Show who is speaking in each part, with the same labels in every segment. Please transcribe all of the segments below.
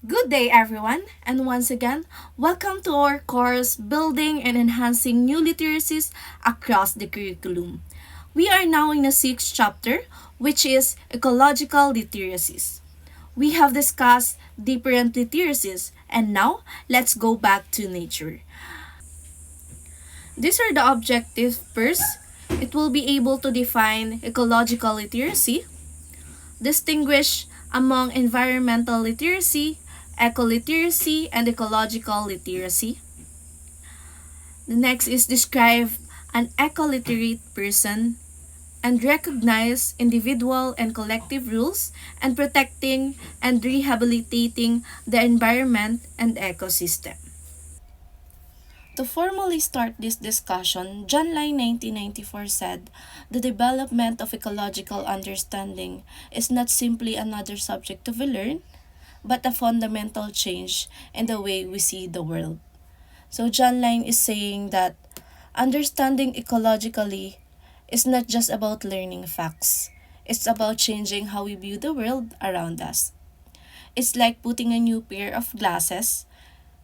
Speaker 1: Good day, everyone, and once again, welcome to our course Building and Enhancing New Literacies Across the Curriculum. We are now in the sixth chapter, which is Ecological Literacies. We have discussed different literacies, and now let's go back to nature. These are the objectives. First, it will be able to define ecological literacy, distinguish among environmental literacy, eco-literacy, and ecological literacy. The next is describe an eco-literate person and recognize individual and collective rules and protecting and rehabilitating the environment and ecosystem. To formally start this discussion, John Lai 1994 said, "The development of ecological understanding is not simply another subject to be learned, but a fundamental change in the way we see the world." So John Lai is saying that understanding ecologically is not just about learning facts. It's about changing how we view the world around us. It's like putting a new pair of glasses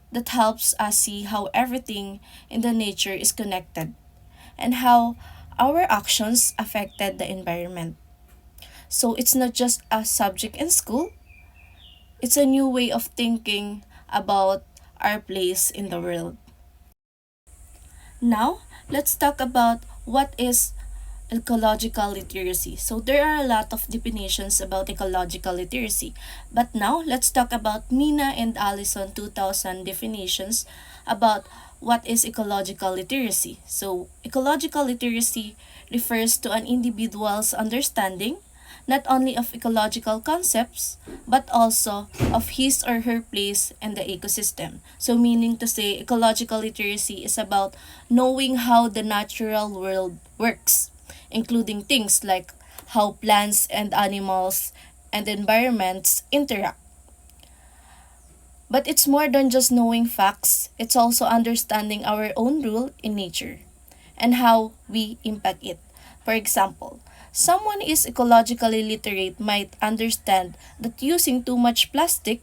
Speaker 1: that helps us see how everything in the nature is connected and how our actions affected the environment. So it's not just a subject in school, it's a new way of thinking about our place in the world. Now, let's talk about what is ecological literacy. So there are a lot of definitions about ecological literacy. But now, let's talk about Mina and Allison 2000 definitions about what is ecological literacy. So ecological literacy refers to an individual's understanding not only of ecological concepts but also of his or her place in the ecosystem. So meaning to say ecological literacy is about knowing how the natural world works, including things like how plants and animals and environments interact. But it's more than just knowing facts, it's also understanding our own role in nature and how we impact it. For example, someone is ecologically literate might understand that using too much plastic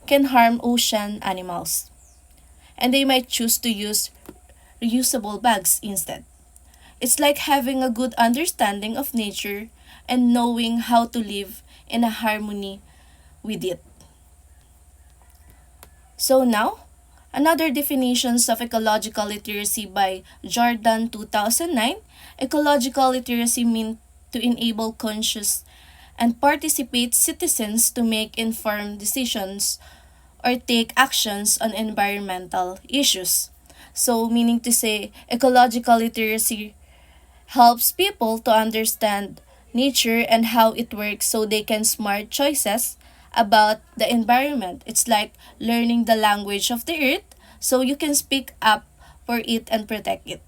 Speaker 1: can harm ocean animals, and they might choose to use reusable bags instead. It's like having a good understanding of nature and knowing how to live in a harmony with it. So now, another definitions of ecological literacy by Jordan 2009. Ecological literacy means to enable conscious and participate citizens to make informed decisions or take actions on environmental issues. So meaning to say ecological literacy helps people to understand nature and how it works so they can smart choices about the environment. It's like learning the language of the earth so you can speak up for it and protect it.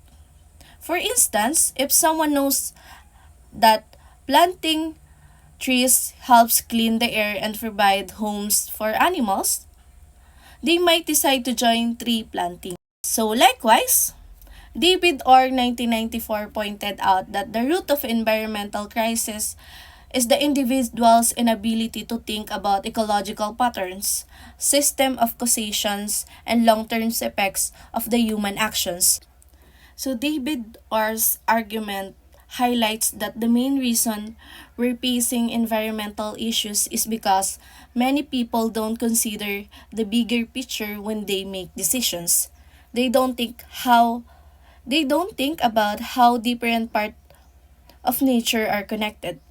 Speaker 1: For instance, if someone knows that planting trees helps clean the air and provide homes for animals, they might decide to join tree planting. So likewise, David Orr 1994 pointed out that the root of environmental crisis is the individual's inability to think about ecological patterns, system of causations, and long-term effects of the human actions. So David Orr's argument highlights that the main reason we're facing environmental issues is because many people don't consider the bigger picture when they make decisions. They don't think how they don't think about how different parts of nature are connected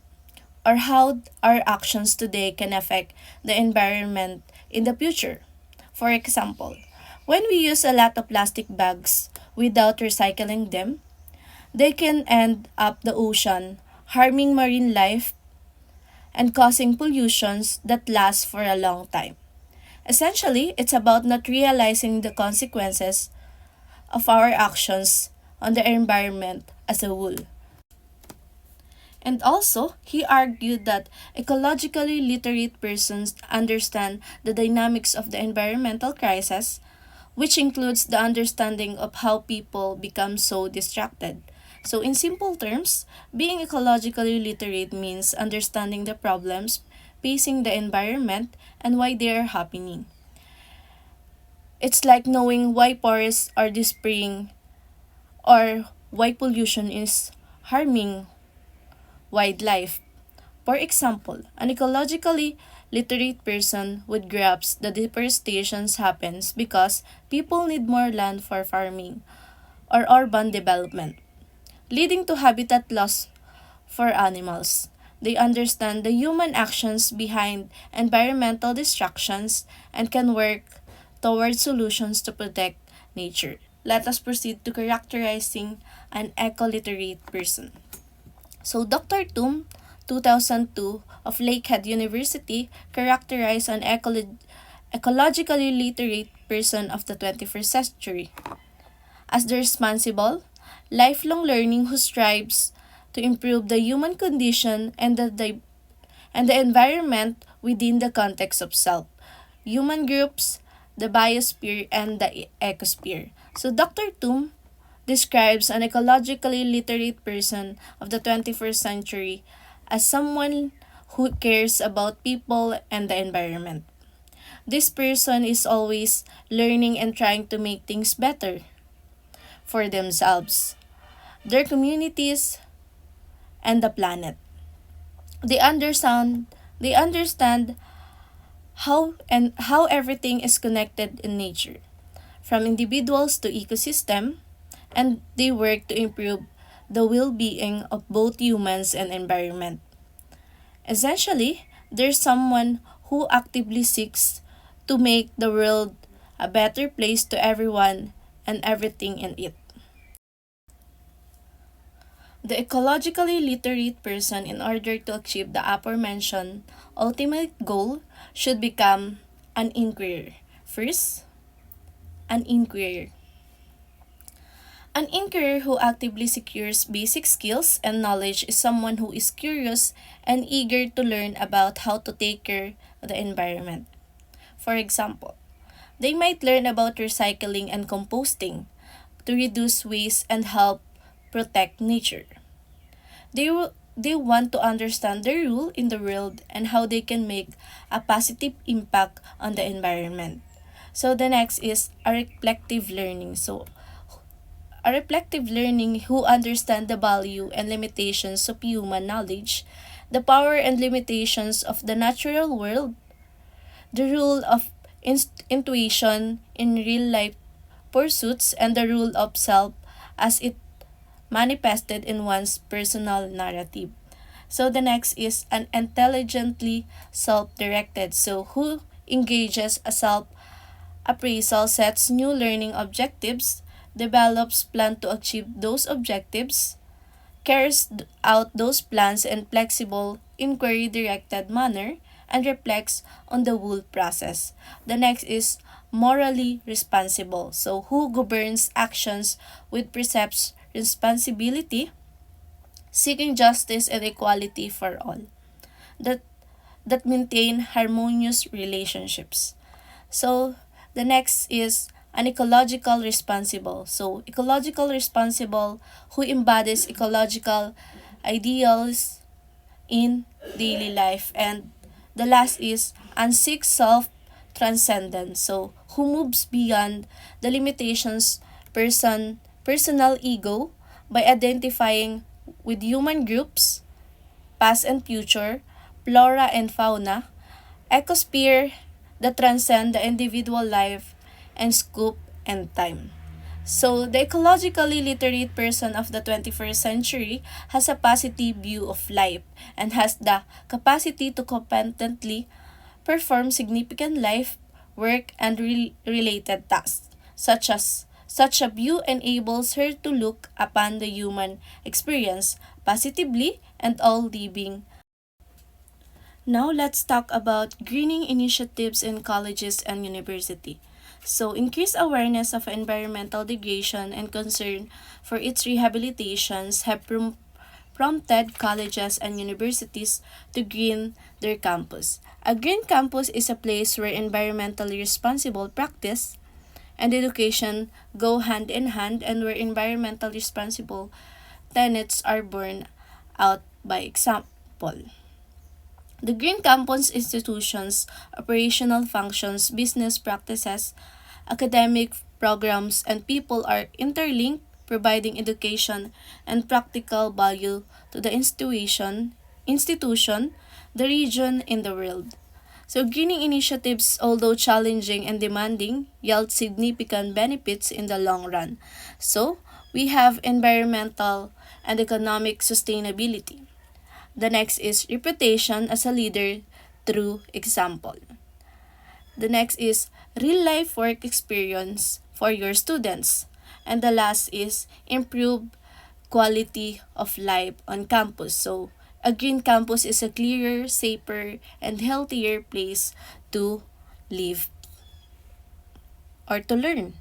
Speaker 1: or how our actions today can affect the environment in the future. For example, when we use a lot of plastic bags without recycling them, they can end up the ocean, harming marine life and causing pollutions that last for a long time. Essentially, it's about not realizing the consequences of our actions on the environment as a whole. And also, he argued that ecologically literate persons understand the dynamics of the environmental crisis, which includes the understanding of how people become so distracted. So, in simple terms, being ecologically literate means understanding the problems pacing the environment, and why they are happening. It's like knowing why forests are disappearing or why pollution is harming wildlife. For example, an ecologically literate person would grasp that deforestation happens because people need more land for farming or urban development, leading to habitat loss for animals. They understand the human actions behind environmental destructions and can work toward solutions to protect nature. Let us proceed to characterizing an eco-literate person. So Dr. Tum, 2002, of Lakehead University, characterized an ecologically literate person of the 21st century as the responsible, lifelong learning who strives to improve the human condition and the environment within the context of self, human groups, the biosphere, and the ecosphere. So Dr. Tum describes an ecologically literate person of the 21st century as someone who cares about people and the environment. This person is always learning and trying to make things better for themselves, their communities, and the planet. They understand they understand how everything is connected in nature, from individuals to ecosystem, and they work to improve the well-being of both humans and environment. Essentially, there's someone who actively seeks to make the world a better place to everyone and everything in it. The ecologically literate person, in order to achieve the aforementioned ultimate goal, should become an inquirer. First, an inquirer. An inquirer who actively secures basic skills and knowledge is someone who is curious and eager to learn about how to take care of the environment. For example, they might learn about recycling and composting to reduce waste and help protect nature. They want to understand their role in the world and how they can make a positive impact on the environment. So the next is a reflective learning. So a reflective learning who understand the value and limitations of human knowledge, the power and limitations of the natural world, the rule of intuition in real life pursuits, and the rule of self as it manifested in one's personal narrative. So the next is an intelligently self-directed. So who engages a self-appraisal, sets new learning objectives, develops plan to achieve those objectives, carries out those plans in flexible, inquiry-directed manner, and reflects on the whole process. The next is morally responsible. So who governs actions with percepts responsibility, seeking justice and equality for all, that maintain harmonious relationships. So the next is an ecological responsible. So ecological responsible who embodies ecological ideals in daily life. And the last is and seeks self transcendence. So who moves beyond the limitations personal ego by identifying with human groups, past and future, flora and fauna, ecosphere that transcend the individual life and scope and time. So, the ecologically literate person of the 21st century has a positive view of life and has the capacity to competently perform significant life, work, and related tasks, such a view enables her to look upon the human experience positively and all living. Now let's talk about greening initiatives in colleges and university. So, increased awareness of environmental degradation and concern for its rehabilitations have prompted colleges and universities to green their campus. A green campus is a place where environmentally responsible practice and education go hand in hand and where environmentally responsible tenets are borne out by example. The Green Campus institutions, operational functions, business practices, academic programs, and people are interlinked, providing education and practical value to the institution, the region, and the world. So greening initiatives, although challenging and demanding, yield significant benefits in the long run. So we have environmental and economic sustainability. The next is reputation as a leader through example. The next is real life work experience for your students. And the last is improve quality of life on campus. So a green campus is a clearer, safer, and healthier place to live or to learn.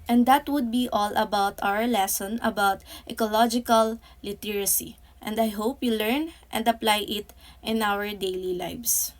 Speaker 1: And that would be all about our lesson about ecological literacy. And I hope you learn and apply it in our daily lives.